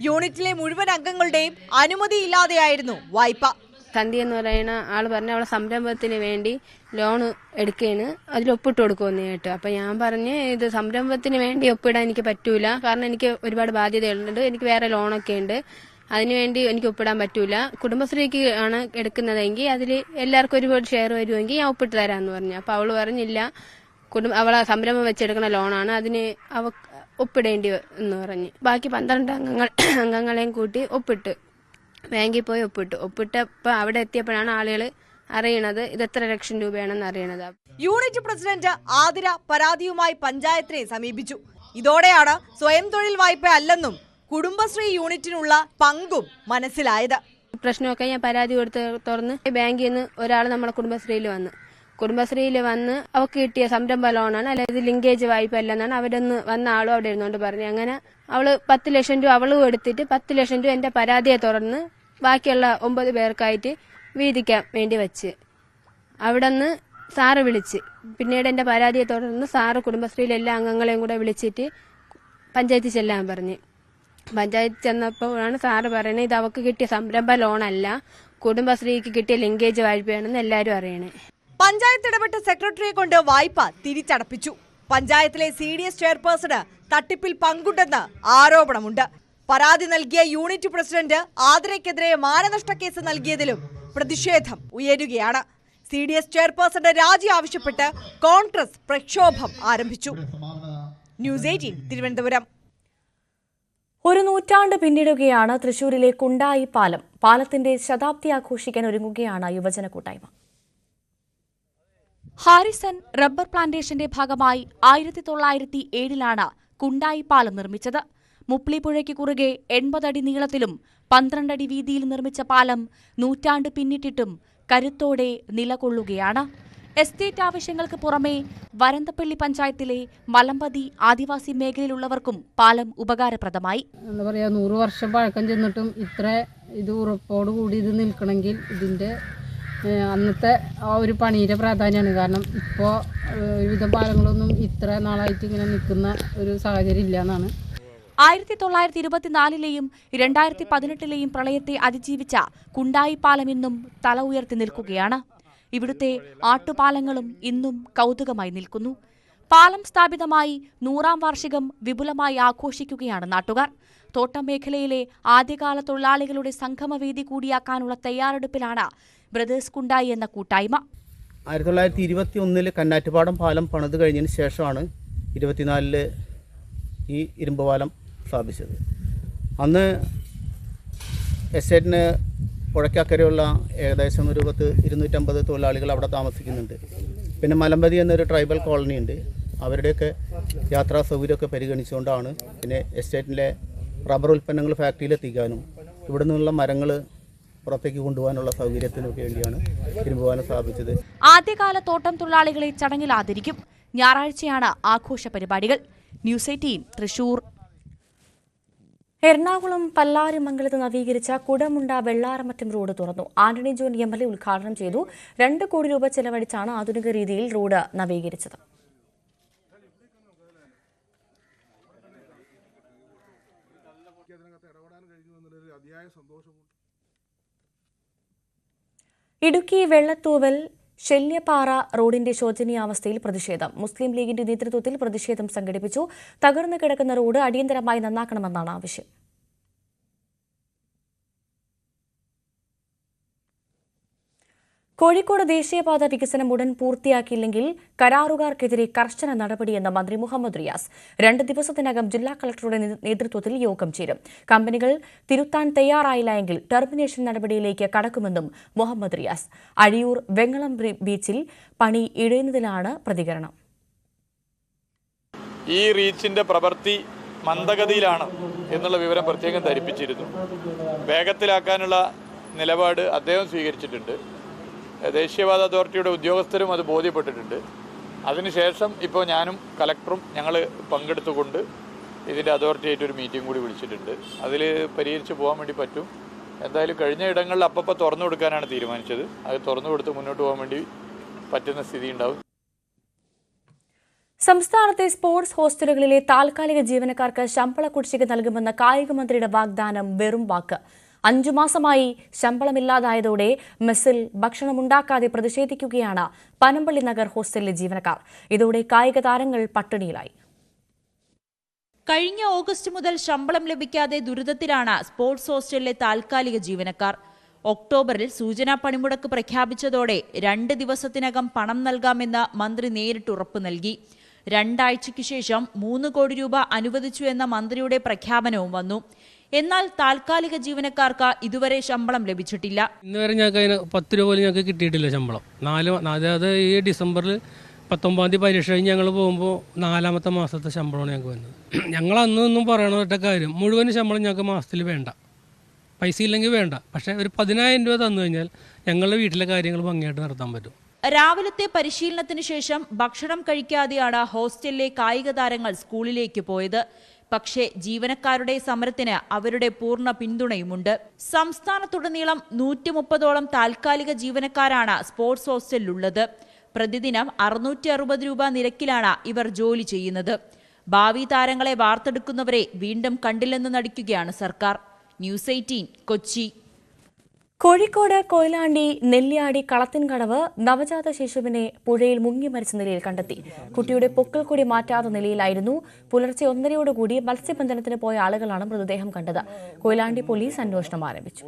യൂണിറ്റിലെ മുഴുവൻ അംഗങ്ങളുടെയും അനുമതിയില്ലാതെയായിരുന്നു വായ്പ. സന്ധ്യ എന്ന് പറയുന്ന ആൾ പറഞ്ഞ അവളെ സംരംഭത്തിന് വേണ്ടി ലോൺ എടുക്കുകയാണ്, അതിൽ ഒപ്പിട്ട് കൊടുക്കുമെന്ന് കേട്ടു. അപ്പം ഞാൻ പറഞ്ഞ് ഇത് സംരംഭത്തിന് വേണ്ടി ഒപ്പിടാൻ എനിക്ക് പറ്റൂല, കാരണം എനിക്ക് ഒരുപാട് ബാധ്യതകളുണ്ട്, എനിക്ക് വേറെ ലോണൊക്കെ ഉണ്ട്, അതിനുവേണ്ടി എനിക്ക് ഒപ്പിടാൻ പറ്റൂല. കുടുംബശ്രീക്ക് ആണ് എടുക്കുന്നതെങ്കിൽ അതിൽ എല്ലാവർക്കും ഒരുപാട് ഷെയർ വരുമെങ്കിൽ ഞാൻ ഒപ്പിട്ട് തരാമെന്ന് പറഞ്ഞു. അപ്പോൾ അവൾ പറഞ്ഞില്ല, അവളെ സംരംഭം വെച്ചെടുക്കുന്ന ലോണാണ്, അതിന് ഒപ്പിടേണ്ടി എന്ന് പറഞ്ഞ് ബാക്കി 12 അംഗങ്ങളെയും കൂട്ടി ഒപ്പിട്ട് ബാങ്കിൽ പോയി ഒപ്പിട്ടപ്പോൾ അവിടെ എത്തിയപ്പോഴാണ് ആളുകൾ അറിയണത് ഇത് എത്ര ലക്ഷം രൂപയാണെന്ന് അറിയണത്. യൂണിറ്റ് പ്രസിഡന്റ് ആതിര പരാതിയുമായി പഞ്ചായത്തിനെ സമീപിച്ചു. ഇതോടെയാണ് സ്വയം തൊഴിൽ വായ്പ അല്ലെന്നും കുടുംബശ്രീ യൂണിറ്റിനുള്ള പങ്കും മനസ്സിലായത്. പ്രശ്നമൊക്കെ ഞാൻ പരാതി തുറന്ന് ബാങ്കിൽ നിന്ന് ഒരാൾ നമ്മുടെ കുടുംബശ്രീയിൽ വന്ന് അവർക്ക് കിട്ടിയ സംരംഭ ലോണാണ്, അല്ലാതെ ലിങ്കേജ് വായ്പ അല്ലെന്നാണ് അവിടെ നിന്ന് വന്ന ആളും അവിടെ ഇരുന്നുകൊണ്ട് പറഞ്ഞു. അങ്ങനെ അവള് 10 ലക്ഷം രൂപ അവളും എടുത്തിട്ട് 10 ലക്ഷം രൂപ എന്റെ പരാതിയെ തുടർന്ന് ബാക്കിയുള്ള 9 പേർക്കായിട്ട് വീതിക്കാൻ വേണ്ടി വെച്ച് അവിടെ നിന്ന് സാറ് വിളിച്ച്, പിന്നീട് എന്റെ പരാതിയെ തുടർന്ന് സാറ് കുടുംബശ്രീയിലെ എല്ലാ അംഗങ്ങളെയും കൂടെ വിളിച്ചിട്ട് പഞ്ചായത്തിൽ ചെല്ലാൻ പറഞ്ഞ്. പഞ്ചായത്തിൽ ചെന്നപ്പോഴാണ് സാറ് പറയുന്നത് ഇത് അവർക്ക് കിട്ടിയ സംരംഭ ലോണല്ല, കുടുംബശ്രീക്ക് കിട്ടിയ ലിങ്കേജ് വായ്പയാണെന്ന് എല്ലാവരും അറിയണേ. പഞ്ചായത്ത് ഇടപെട്ട സെക്രട്ടറിയെ കൊണ്ട് വായ്പ തിരിച്ചടപ്പിച്ചു. പഞ്ചായത്തിലെ CDS ചെയർപേഴ്സണ് തട്ടിപ്പിൽ പങ്കുണ്ടെന്ന് ആരോപണമുണ്ട്. പരാതി നൽകിയ യൂണിറ്റ് പ്രസിഡന്റ് ആതിരയ്ക്കെതിരെ മാനനഷ്ട കേസ് നൽകിയതിലും പ്രതിഷേധം ഉയരുകയാണ്. CDS ചെയർപേഴ്സന്റെ രാജി ആവശ്യപ്പെട്ട് കോൺഗ്രസ് പ്രക്ഷോഭം ആരംഭിച്ചു. ന്യൂസ് 18 തിരുവനന്തപുരം. ഒരു നൂറ്റാണ്ട് പിന്നിടുകയാണ് തൃശൂരിലെ കുണ്ടായി പാലം. പാലത്തിന്റെ ശതാബ്ദി ആഘോഷിക്കാൻ ഒരുങ്ങുകയാണ് യുവജന കൂട്ടായ്മ. ഹാരിസൺ റബ്ബർ പ്ലാന്റേഷന്റെ ഭാഗമായി 1907 കുണ്ടായി പാലം നിർമ്മിച്ചത്. മുപ്ലിപ്പുഴയ്ക്ക് കുറുകെ 80 അടി നീളത്തിലും 12 അടി വീതിയിൽ നിർമ്മിച്ച പാലം നൂറ്റാണ്ട് പിന്നിട്ടിട്ടും കരുത്തോടെ നിലകൊള്ളുകയാണ്. എസ്റ്റേറ്റ് ആവശ്യങ്ങൾക്ക് പുറമെ വരന്തപ്പള്ളി പഞ്ചായത്തിലെ മലമ്പതി ആദിവാസി മേഖലയിലുള്ളവർക്കും പാലം ഉപകാരപ്രദമായി. എന്താ പറയുക, 100 വർഷം പഴക്കം ചെന്നിട്ടും ഇത്ര ഇത് ഉറപ്പോടുകൂടി ഇത് നിൽക്കണമെങ്കിൽ ഇതിൻ്റെ അന്നത്തെ ആ ഒരു പണിയുടെ പ്രാധാന്യമാണ്. കാരണം ഇപ്പോൾ വിവിധ പാലങ്ങളൊന്നും ഇത്ര നാളായിട്ട് ഇങ്ങനെ നിൽക്കുന്ന ഒരു സാഹചര്യം ഇല്ല എന്നാണ്. 1924-ലെയും 2018-ലെയും പ്രളയത്തെ അതിജീവിച്ച കുണ്ടായി പാലം ഇന്നും തല ഉയർത്തി നിൽക്കുകയാണ്. ഇവിടുത്തെ ആട്ടുപാലങ്ങളും ഇന്നും കൗതുകമായി നിൽക്കുന്നു. പാലം സ്ഥാപിതമായി 100ാം വാർഷികം വിപുലമായി ആഘോഷിക്കുകയാണ് നാട്ടുകാർ. തോട്ടം മേഖലയിലെ ആദ്യകാല തൊഴിലാളികളുടെ സംഗമവേദി കൂടിയാക്കാനുള്ള തയ്യാറെടുപ്പിലാണ് ബ്രദേഴ്സ് കുണ്ടായി എന്ന കൂട്ടായ്മ. 1921 കന്നാറ്റുപാടം പാലം പണിത് കഴിഞ്ഞതിന് ശേഷമാണ് 24 ഈ ഇരുമ്പ് പാലം സ്ഥാപിച്ചത്. അന്ന് എസ്റ്റേറ്റിന് പുഴയ്ക്കക്കരെയുള്ള ഏകദേശം ഒരു 250 തൊഴിലാളികൾ അവിടെ താമസിക്കുന്നുണ്ട്. പിന്നെ മലമ്പതി എന്നൊരു ട്രൈബൽ കോളനി ഉണ്ട്. അവരുടെയൊക്കെ യാത്രാ സൗകര്യമൊക്കെ പരിഗണിച്ചുകൊണ്ടാണ് പിന്നെ എസ്റ്റേറ്റിലെ റബ്ബർ ഉൽപ്പന്നങ്ങൾ ഫാക്ടറിയിലെത്തിക്കാനും ഇവിടെ നിന്നുള്ള മരങ്ങൾ പുറത്തേക്ക് കൊണ്ടുപോകാനുള്ള സൗകര്യത്തിനൊക്കെ വേണ്ടിയാണ് ഇരുമ്പ് പാലം സ്ഥാപിച്ചത്. ആദ്യകാല തോട്ടം തൊഴിലാളികളെ ചടങ്ങിൽ ആദരിക്കും. ഞായറാഴ്ചയാണ് ആഘോഷ പരിപാടികൾ. ന്യൂസ് 18 തൃശൂർ. എറണാകുളം പല്ലാരിമംഗലത്ത് നവീകരിച്ച കുടമുണ്ട വെള്ളാരമറ്റം റോഡ് തുറന്നു. ആന്റണി ജോൺ MLA ഉദ്ഘാടനം ചെയ്തു. 2 കോടി രൂപ ചെലവഴിച്ചാണ് ആധുനിക രീതിയിൽ റോഡ് നവീകരിച്ചത്. ഇടുക്കി വെള്ളത്തൂവൽ ശല്യപ്പാറ റോഡിന്റെ ശോചനീയാവസ്ഥയിൽ പ്രതിഷേധം. മുസ്ലിം ലീഗിന്റെ നേതൃത്വത്തിൽ പ്രതിഷേധം സംഘടിപ്പിച്ചു. തകർന്നു കിടക്കുന്ന റോഡ് അടിയന്തരമായി നന്നാക്കണമെന്നാണ് ആവശ്യം. കോഴിക്കോട് ദേശീയപാത വികസനം ഉടൻ പൂർത്തിയാക്കിയില്ലെങ്കിൽ കരാറുകാർക്കെതിരെ കർശന നടപടിയെന്ന് മന്ത്രി മുഹമ്മദ് റിയാസ്. 2 ദിവസത്തിനകം ജില്ലാ കളക്ടറുടെ നേതൃത്വത്തിൽ യോഗം ചേരും. കമ്പനികൾ തിരുത്താൻ തയ്യാറായില്ല എങ്കിൽ ടെർമിനേഷൻ നടപടിയിലേക്ക് കടക്കുമെന്നും മുഹമ്മദ് റിയാസ്. അഴിയൂർ വെങ്ങളം ബീച്ചിൽ പണി ഇഴയുന്നതിലാണ് പ്രതികരണം. ഈ റീച്ചിന്റെ പ്രവൃത്തി മന്ദഗതിയിലാണ് എന്നുള്ള വിവരം പ്രത്യേകം ധരിപ്പിച്ചിരുന്നു. വേഗത്തിലാക്കാനുള്ള നിലപാട് അദ്ദേഹം സ്വീകരിച്ചിട്ടുണ്ട്. ദേശീയപാത അതോറിറ്റിയുടെ ഉദ്യോഗസ്ഥരും അത് ബോധ്യപ്പെട്ടിട്ടുണ്ട്. അതിനുശേഷം ഇപ്പോൾ ഞാനും കളക്ടറും ഞങ്ങൾ പങ്കെടുത്തുകൊണ്ട് ഇതിൻ്റെ അതോറിറ്റിയായിട്ട് ഒരു മീറ്റിംഗ് കൂടി വിളിച്ചിട്ടുണ്ട്. അതിൽ പരിഹരിച്ച് പോകാൻ വേണ്ടി പറ്റും. എന്തായാലും കഴിഞ്ഞ ഇടങ്ങളിൽ അപ്പം തുറന്നു കൊടുക്കാനാണ് തീരുമാനിച്ചത്. അത് തുറന്നു കൊടുത്ത് മുന്നോട്ട് പോകാൻ വേണ്ടി പറ്റുന്ന സ്ഥിതി ഉണ്ടാവും. സംസ്ഥാനത്തെ സ്പോർട്സ് ഹോസ്റ്റലുകളിലെ താൽക്കാലിക ജീവനക്കാർക്ക് ശമ്പള കുടിശ്ശിക നൽകുമെന്ന കായിക മന്ത്രിയുടെ വാഗ്ദാനം വെറും വാക്ക്. 5 മാസമായി ശമ്പളമില്ലാതായതോടെ മെസ്സിൽ ഭക്ഷണമുണ്ടാക്കാതെ പ്രതിഷേധിക്കുകയാണ് പനമ്പള്ളി നഗർ ഹോസ്റ്റലിലെ ജീവനക്കാർ. ഇതോടെ കായിക താരങ്ങൾ പട്ടിണിയിലായി. കഴിഞ്ഞ ഓഗസ്റ്റ് മുതൽ ശമ്പളം ലഭിക്കാതെ ദുരിതത്തിലാണ് സ്പോർട്സ് ഹോസ്റ്റലിലെ താൽക്കാലിക ജീവനക്കാർ. ഒക്ടോബറിൽ സൂചനാ പണിമുടക്ക് പ്രഖ്യാപിച്ചതോടെ 2 ദിവസത്തിനകം പണം നൽകാമെന്ന് മന്ത്രി നേരിട്ട് ഉറപ്പ് നൽകി. 2 ആഴ്ചയ്ക്ക് ശേഷം 3 കോടി രൂപ അനുവദിച്ചു എന്ന മന്ത്രിയുടെ പ്രഖ്യാപനവും വന്നു. എന്നാൽ താൽക്കാലിക ജീവനക്കാർക്ക് ഇതുവരെ ശമ്പളം ലഭിച്ചിട്ടില്ല. ഇന്നുവരെ ഞങ്ങൾക്ക് അതിന് 10 രൂപ പോലും ഞങ്ങൾക്ക് കിട്ടിയിട്ടില്ല ശമ്പളം. അതായത് ഈ ഡിസംബറിൽ 19 പരീക്ഷ കഴിഞ്ഞ് ഞങ്ങൾ പോകുമ്പോൾ 4ാമത്തെ മാസത്തെ ശമ്പളമാണ് ഞങ്ങൾക്ക് വന്നത്. ഞങ്ങൾ അന്നൊന്നും പറയണ കാര്യം മുഴുവൻ ശമ്പളം ഞങ്ങൾക്ക് മാസത്തിൽ വേണ്ട, പൈസ ഇല്ലെങ്കിൽ വേണ്ട. പക്ഷേ ഒരു 10,000 രൂപ തന്നു കഴിഞ്ഞാൽ ഞങ്ങളുടെ വീട്ടിലെ കാര്യങ്ങൾ ഭംഗിയായിട്ട് നടത്താൻ പറ്റും. രാവിലത്തെ പരിശീലനത്തിന് ശേഷം ഭക്ഷണം കഴിക്കാതെയാണ് ഹോസ്റ്റലിലെ കായിക താരങ്ങൾ സ്കൂളിലേക്ക് പോയത്. പക്ഷേ ജീവനക്കാരുടെ സമരത്തിന് അവരുടെ പൂർണ്ണ പിന്തുണയുമുണ്ട്. സംസ്ഥാനത്തുടനീളം 130ഓളം താൽക്കാലിക ജീവനക്കാരാണ് സ്പോർട്സ് ഹോസ്റ്റലിലുള്ളത്. പ്രതിദിനം 660 രൂപ നിരക്കിലാണ് ഇവർ ജോലി ചെയ്യുന്നത്. ഭാവി താരങ്ങളെ വാർത്തെടുക്കുന്നവരെ വീണ്ടും കണ്ടില്ലെന്ന് നടിക്കുകയാണ് സർക്കാർ. ന്യൂസ് 18 കൊച്ചി. കോഴിക്കോട് കൊയിലാണ്ടി നെല്ലിയാടി കളത്തിൻകടവ് നവജാത ശിശുവിനെ പുഴയിൽ മുങ്ങി മരിച്ച നിലയിൽ കണ്ടെത്തി. കുട്ടിയുടെ പൊക്കിൾ കൂടി മാറ്റാത്ത നിലയിലായിരുന്നു. പുലർച്ചെ 1:30യോടുകൂടി മത്സ്യബന്ധനത്തിന് പോയ ആളുകളാണ് മൃതദേഹം കണ്ടത്. കൊയിലാണ്ടി പോലീസ് അന്വേഷണം ആരംഭിച്ചു.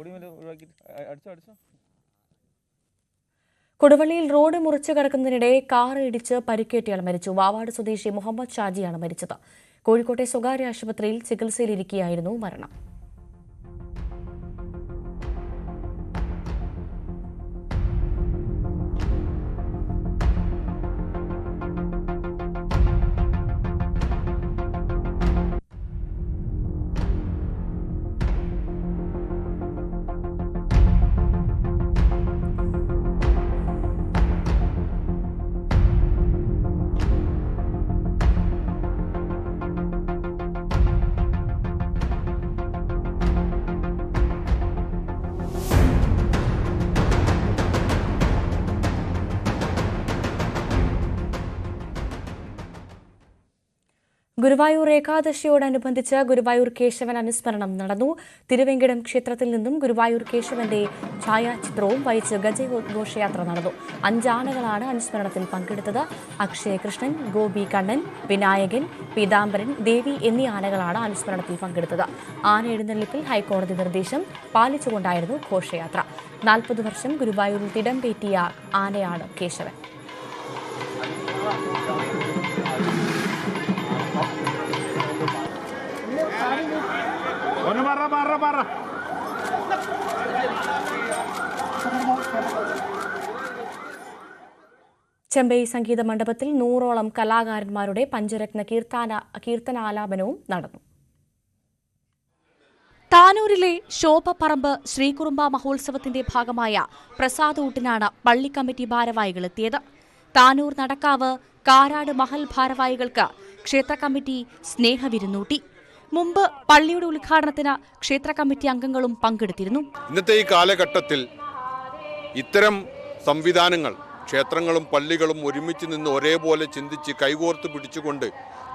കൊടുവള്ളിയിൽ റോഡ് മുറിച്ചു കടക്കുന്നതിനിടെ കാർ ഇടിച്ച് പരിക്കേറ്റയാൾ മരിച്ചു. വാവാട് സ്വദേശി മുഹമ്മദ് ഷാജിയാണ് മരിച്ചത്. കോഴിക്കോട്ടെ സ്വകാര്യ ആശുപത്രിയിൽ ചികിത്സയിലിരിക്കെയായിരുന്നു മരണം. ഗുരുവായൂർ ഏകാദശിയോടനുബന്ധിച്ച് ഗുരുവായൂർ കേശവൻ അനുസ്മരണം നടന്നു. തിരുവേങ്കിടം ക്ഷേത്രത്തിൽ നിന്നും ഗുരുവായൂർ കേശവന്റെ ഛായാചിത്രവും വഹിച്ച് ഗജഘോഷയാത്ര നടന്നു. 5 ആനകളാണ് അനുസ്മരണത്തിൽ പങ്കെടുത്തത്. അക്ഷയകൃഷ്ണൻ, ഗോപി കണ്ണൻ, വിനായകൻ, പീതാംബരൻ, ദേവി എന്നീ ആനകളാണ് അനുസ്മരണത്തിൽ പങ്കെടുത്തത്. ആന എഴുന്നള്ളിപ്പിൽ ഹൈക്കോടതി നിർദ്ദേശം പാലിച്ചുകൊണ്ടായിരുന്നു ഘോഷയാത്ര. 40 വർഷം ഗുരുവായൂരിൽ തിടമ്പേറ്റിയ ആനയാണ് കേശവൻ. ചെമ്പൈ സംഗീത മണ്ഡപത്തിൽ 100ഓളം കലാകാരന്മാരുടെ പഞ്ചരത്ന കീർത്തനാലാപനവും നടന്നു. താനൂരിലെ ശോഭപ്പറമ്പ് ശ്രീകുറുമ്പ മഹോത്സവത്തിന്റെ ഭാഗമായ പ്രസാദൂട്ടിനാണ് പള്ളി കമ്മിറ്റി ഭാരവാഹികൾ എത്തിയത്. താനൂർ നടക്കാവ് കാരാട് മഹൽ ഭാരവാഹികൾക്ക് ക്ഷേത്ര കമ്മിറ്റി സ്നേഹവിരുന്നൂട്ടി. മുമ്പ് പള്ളിയുടെ ഉദ്ഘാടനത്തിന് ക്ഷേത്ര കമ്മിറ്റി അംഗങ്ങളും പങ്കെടുത്തിരുന്നു. ഇന്നത്തെ ഈ കാലഘട്ടത്തിൽ ഇത്തരം സംവിധാനങ്ങൾ ക്ഷേത്രങ്ങളും പള്ളികളും ഒരുമിച്ച് നിന്ന് ഒരേപോലെ ചിന്തിച്ച് കൈകോർത്ത് പിടിച്ചുകൊണ്ട്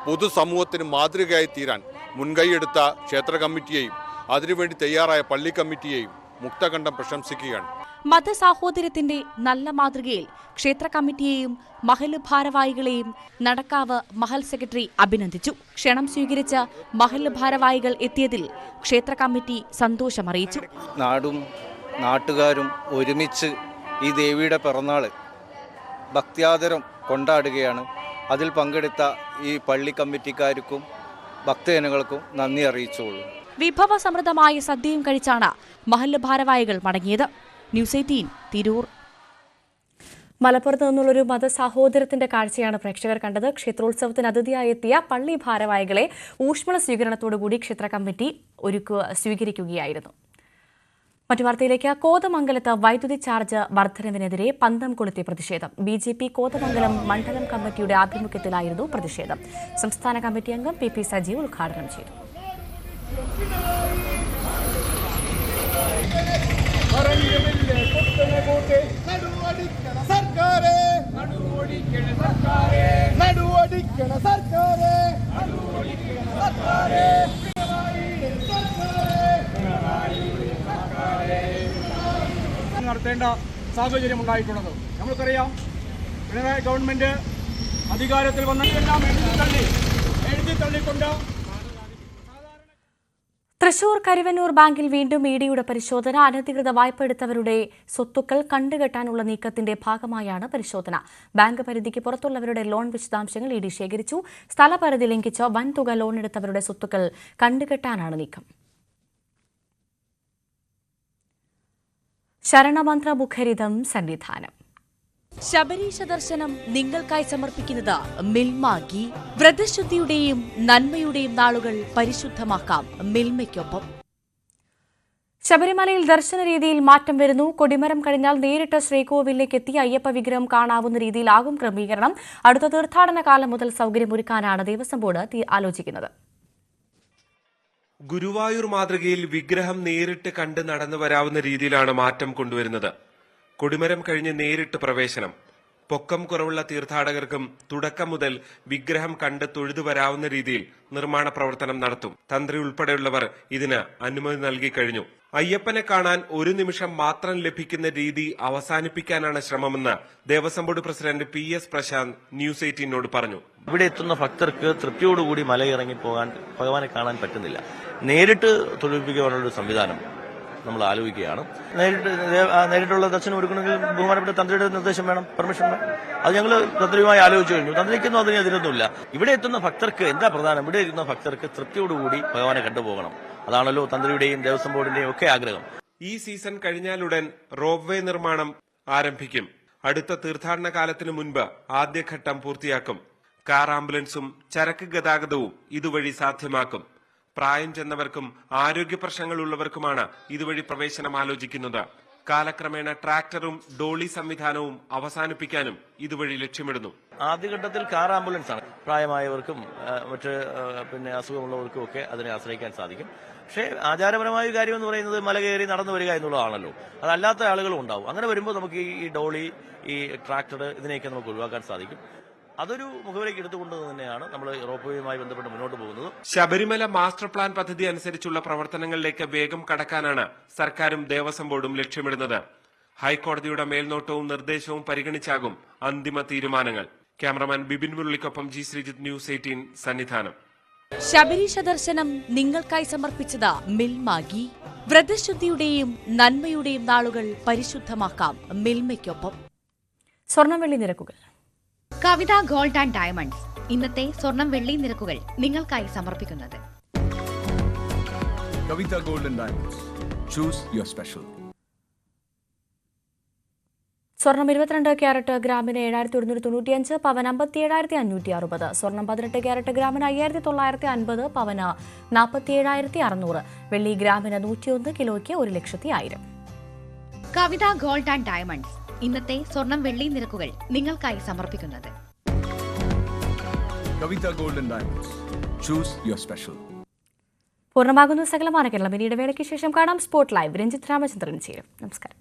പൊതുസമൂഹത്തിന് മാതൃകയായി തീരാൻ മുൻകൈയെടുത്ത ക്ഷേത്ര കമ്മിറ്റിയെയും അതിനുവേണ്ടി തയ്യാറായ പള്ളി കമ്മിറ്റിയെയും മുക്തകണ്ഠം പ്രശംസിക്കുകയാണ്. മതസാഹോദര്യത്തിന്റെ നല്ല മാതൃകയിൽ ക്ഷേത്ര കമ്മിറ്റിയെയും മഹല് ഭാരവാഹികളെയും നടക്കാവ് മഹൽ സെക്രട്ടറി അഭിനന്ദിച്ചു. ക്ഷണം സ്വീകരിച്ച മഹല് ഭാരവാഹികൾ എത്തിയതിൽ ക്ഷേത്ര കമ്മിറ്റി സന്തോഷമറിയിച്ചു. നാടും നാട്ടുകാരും ഒരുമിച്ച് ഈ ദേവിയുടെ പിറന്നാള് ഭക്ത്യാദരം കൊണ്ടാടുകയാണ്. അതിൽ പങ്കെടുത്ത ഈ പള്ളി കമ്മിറ്റിക്കാർക്കും ഭക്തജനങ്ങൾക്കും നന്ദി അറിയിച്ചുകൊള്ളു. വിഭവസമൃദ്ധമായ സദ്യയും കഴിച്ചാണ് മഹല്ല് ഭാരവാഹികൾ മടങ്ങിയത്. ന്യൂസ് 18 തിരൂർ. മലപ്പുറത്ത് നിന്നുള്ളൊരു മതസാഹോദര്യത്തിന്റെ കാഴ്ചയാണ് പ്രേക്ഷകർ കണ്ടത്. ക്ഷേത്രോത്സവത്തിന് അതിഥിയായി എത്തിയ പള്ളി ഭാരവാഹികളെ ഊഷ്മള സ്വീകരണത്തോടുകൂടി ക്ഷേത്ര കമ്മിറ്റി സ്വീകരിക്കുകയായിരുന്നു. മറ്റു വാർത്തയിലേക്ക്. കോതമംഗലത്ത് വൈദ്യുതി ചാർജ് വർധനവിനെതിരെ പന്തം കൊളുത്തിയ പ്രതിഷേധം. BJP കോതമംഗലം മണ്ഡലം കമ്മിറ്റിയുടെ ആഭിമുഖ്യത്തിലായിരുന്നു പ്രതിഷേധം. സംസ്ഥാന കമ്മിറ്റി അംഗം PP സജീവ് ഉദ്ഘാടനം ചെയ്തു. നടത്തേണ്ട സാഹചര്യം ഉണ്ടായിട്ടുള്ളത് നമുക്കറിയാം. പിണറായി ഗവൺമെന്റ് അധികാരത്തിൽ വന്നതെല്ലാം എഴുതി തള്ളിക്കൊണ്ട് തൃശൂർ കരിവന്നൂർ ബാങ്കിൽ വീണ്ടും ഇഡിയുടെ പരിശോധന. അനധികൃത വായ്പ എടുത്തവരുടെ സ്വത്തുക്കൾ കണ്ടുകെട്ടാനുള്ള നീക്കത്തിന്റെ ഭാഗമായാണ് പരിശോധന. ബാങ്ക് പരിധിക്ക് പുറത്തുള്ളവരുടെ ലോൺ വിശദാംശങ്ങൾ ഇഡി ശേഖരിച്ചു. സ്ഥലപരിധി ലംഘിച്ച് വൻതുക ലോൺ എടുത്തവരുടെ സ്വത്തുക്കൾ കണ്ടുകെട്ടാനാണ് നീക്കം. ശരണമന്ത്ര മുഖരിതം സന്നിധാനം. ശബരീശ ദർശനം നിങ്ങൾക്കായി സമർപ്പിക്കുന്നത് മിൽമ ഗീ. വ്രതശുദ്ധിയുടെയും നന്മയുടെയും നാളുകൾ പരിശുദ്ധമാക്കാം മിൽമയ്ക്കൊപ്പം. ശബരിമലയിൽ ദർശന രീതിയിൽ മാറ്റം വരുന്നു. കൊടിമരം കഴിഞ്ഞാൽ നേരിട്ട് ശ്രീകോവിലേക്ക് എത്തി അയ്യപ്പ വിഗ്രഹം കാണാവുന്ന രീതിയിലാകും ക്രമീകരണം. അടുത്ത തീർത്ഥാടന കാലം മുതൽ സൗകര്യമൊരുക്കാനാണ് ദേവസ്വം ബോർഡ് ആലോചിക്കുന്നത്. ഗുരുവായൂർ മാതൃകയിൽ വിഗ്രഹം നേരിട്ട് കണ്ട് നടന്നു വരാവുന്ന രീതിയിലാണ് മാറ്റം കൊണ്ടുവരുന്നത്. കൊടിമരം കഴിഞ്ഞ് നേരിട്ട് പ്രവേശനം. പൊക്കം കുറവുള്ള തീർത്ഥാടകർക്കും തുടക്കം മുതൽ വിഗ്രഹം കണ്ട് തൊഴുതു വരാവുന്ന രീതിയിൽ നിർമ്മാണ പ്രവർത്തനം നടത്തും. തന്ത്രി ഉൾപ്പെടെയുള്ളവർ ഇതിന് അനുമതി നൽകി കഴിഞ്ഞു. അയ്യപ്പനെ കാണാൻ ഒരു നിമിഷം മാത്രം ലഭിക്കുന്ന രീതി അവസാനിപ്പിക്കാനാണ് ശ്രമമെന്ന് Devaswom board president PS Prashanth news 18നോട് പറഞ്ഞു. ഇവിടെ എത്തുന്ന ഭക്തർക്ക് തൃപ്തിയോടുകൂടി മലയിറങ്ങി പോകാൻ ഭഗവാനെ കാണാൻ പറ്റുന്നില്ല. നേരിട്ട് തൊഴിൽപ്പിക്കാനുള്ള സംവിധാനം നമ്മൾ ആലോചിക്കുകയാണ്. നേരിട്ടുള്ള ദർശനം ഒരുക്കണമെങ്കിൽ ബഹുമാനപ്പെട്ട തന്ത്രിയുടെ നിർദ്ദേശം വേണം, പെർമിഷൻ വേണം. അത് ഞങ്ങൾ തന്ത്രിയുമായി ആലോചിച്ചു കഴിഞ്ഞു. തന്ത്രിക്കൊന്നും അതിന് എതിരൊന്നുമില്ല. ഇവിടെ എത്തുന്ന ഭക്തർക്ക് എന്താ പ്രധാനം? ഇവിടെ എത്തുന്ന ഭക്തർക്ക് തൃപ്തിയോടുകൂടി ഭഗവാനെ കണ്ടുപോകണം. അതാണല്ലോ തന്ത്രിയുടെയും ദേവസ്വം ബോർഡിന്റെയും ഒക്കെ ആഗ്രഹം. ഈ സീസൺ കഴിഞ്ഞാലുടൻ റോപ്പ് വേ നിർമ്മാണം ആരംഭിക്കും. അടുത്ത തീർത്ഥാടന കാലത്തിനു മുൻപ് ആദ്യഘട്ടം പൂർത്തിയാക്കും. കാർ ആംബുലൻസും ചരക്ക് ഗതാഗതവും ഇതുവഴി സാധ്യമാക്കും. പ്രായം ചെന്നവർക്കും ആരോഗ്യ പ്രശ്നങ്ങളുള്ളവർക്കുമാണ് ഇതുവഴി പ്രവേശനം ആലോചിക്കുന്നത്. കാലക്രമേണ ട്രാക്ടറും ഡോളി സംവിധാനവും അവസാനിപ്പിക്കാനും ഇതുവഴി ലക്ഷ്യമിടുന്നു. ആദ്യഘട്ടത്തിൽ കാർ ആംബുലൻസ് ആണ്. പ്രായമായവർക്കും മറ്റ് അസുഖമുള്ളവർക്കും ഒക്കെ അതിനെ ആശ്രയിക്കാൻ സാധിക്കും. പക്ഷേ ആചാരപരമായ കാര്യം എന്ന് പറയുന്നത് മല കയറി നടന്നു വരിക എന്നുള്ളതാണല്ലോ. അതല്ലാത്ത ആളുകളും ഉണ്ടാവും. അങ്ങനെ വരുമ്പോൾ നമുക്ക് ഈ ഡോളി, ഈ ട്രാക്ടർ ഇതിനെയൊക്കെ നമുക്ക് ഒഴിവാക്കാൻ സാധിക്കും. അതൊരു മുഖവിലേക്ക് എടുത്തുകൊണ്ട് തന്നെയാണ് നമ്മൾ റോപ്പ് വേയുമായി ബന്ധപ്പെട്ട് മുന്നോട്ട് പോകുന്നത്. ശബരിമല മാസ്റ്റർ പ്ലാൻ പദ്ധതി അനുസരിച്ചുള്ള പ്രവർത്തനങ്ങളിലേക്ക് വേഗം കടക്കാനാണ് സർക്കാരും ദേവസ്വം ബോർഡും ലക്ഷ്യമിടുന്നത്. ഹൈക്കോടതിയുടെ മേൽനോട്ടവും നിർദ്ദേശവും പരിഗണിച്ചാകും അന്തിമ തീരുമാനങ്ങൾ. ക്യാമറമാൻ ബിബിൻ മുരളിക്കൊപ്പം ജി ശ്രീജിത്ത്, ന്യൂസ് 18 സന്നിധാനം. ശബരീശ ദർശനം നിങ്ങൾക്കായി സമർപ്പിച്ചത് മിൽമാഗി. വ്രതശുദ്ധിയുടെയും നന്മയുടെയും നാളുകൾ പരിശുദ്ധമാക്കാം മിൽമയ്ക്കൊപ്പം. സ്വർണം വെള്ളി നിരക്കുകൾ. കവിത ഗോൾഡ് ആൻഡ് ഡയമണ്ട്സ് ഇന്നത്തെ സ്വർണം വെള്ളി നിരക്കുകൾ നിങ്ങൾക്കായി സമർപ്പിക്കുന്നത് Kavitha gold and diamonds. Choose your special. സ്വർണം 22 ക്യാരറ്റ് ഗ്രാമിന് 7195, പവൻ 57,560. സ്വർണം 18 ക്യാരറ്റ് ഗ്രാമിന് 5950, പവന് 47,600. വെള്ളി ഗ്രാമിന് 101, കിലോയ്ക്ക് 1,00,000. കവിത ഗോൾഡ് ആൻഡ് ഡയമണ്ട്സ് ഇന്നത്തെ സ്വർണം വെള്ളി നിരക്കുകൾ നിങ്ങൾക്കായി സമർപ്പിക്കുന്നത് Kavitha gold and diamonds. Choose your special. പൂർണ്ണമാകുന്ന സകലമാണ് കേരളം. ഇനി ഇടവേളയ്ക്ക് ശേഷം കാണാം സ്പോട്ട് ലൈവ്. രഞ്ജിത്ത് രാമചന്ദ്രൻ ചേരും. നമസ്കാരം.